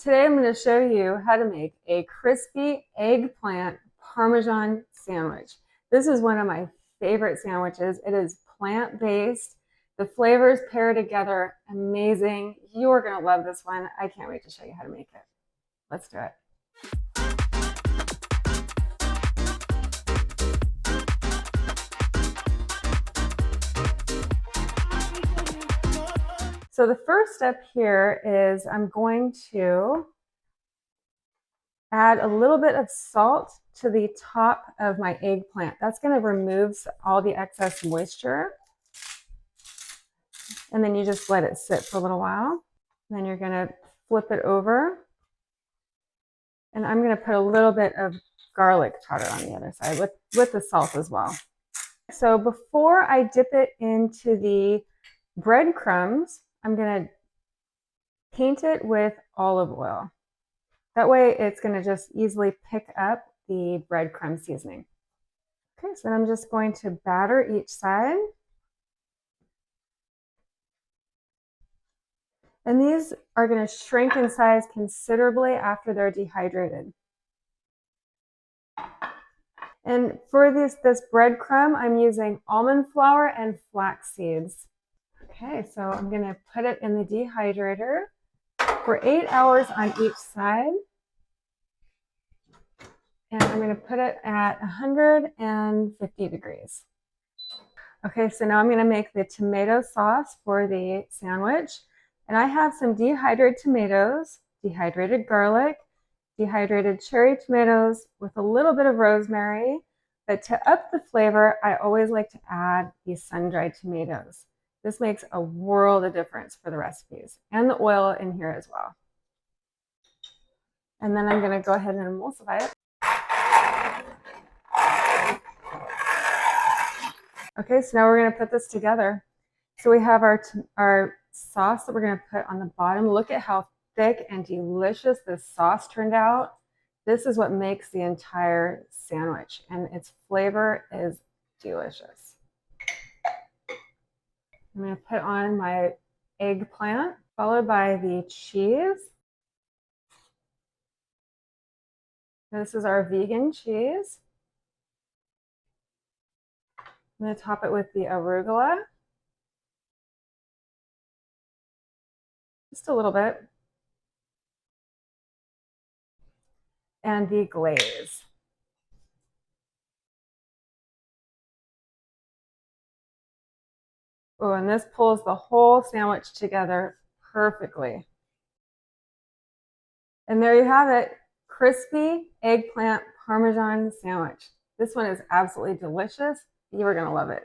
Today I'm going to show you how to make a crispy eggplant Parmesan sandwich. This is one of my favorite sandwiches. It is plant-based. The flavors pair together amazing. You're going to love this one. I can't wait to show you how to make it. Let's do it. So the first step here is I'm going to add a little bit of salt to the top of my eggplant. That's going to remove all the excess moisture. And then you just let it sit for a little while. Then you're going to flip it over. And I'm going to put a little bit of garlic powder on the other side with the salt as well. So before I dip it into the breadcrumbs, I'm going to paint it with olive oil. That way it's going to just easily pick up the breadcrumb seasoning. Okay, so then I'm just going to batter each side. And these are going to shrink in size considerably after they're dehydrated. And for this breadcrumb, I'm using almond flour and flax seeds. Okay, so I'm going to put it in the dehydrator for 8 hours on each side. And I'm going to put it at 150 degrees. Okay, so now I'm going to make the tomato sauce for the sandwich. And I have some dehydrated tomatoes, dehydrated garlic, dehydrated cherry tomatoes with a little bit of rosemary. But to up the flavor, I always like to add these sun-dried tomatoes. This makes a world of difference for the recipes, and the oil in here as well. And then I'm going to go ahead and emulsify it. Okay, so now we're going to put this together. So we have our sauce that we're going to put on the bottom. Look at how thick and delicious this sauce turned out. This is what makes the entire sandwich, and its flavor is delicious. I'm going to put on my eggplant, followed by the cheese. This is our vegan cheese. I'm going to top it with the arugula. Just a little bit. And the glaze. Oh, and this pulls the whole sandwich together perfectly. And there you have it, crispy eggplant Parmesan sandwich. This one is absolutely delicious. You are going to love it.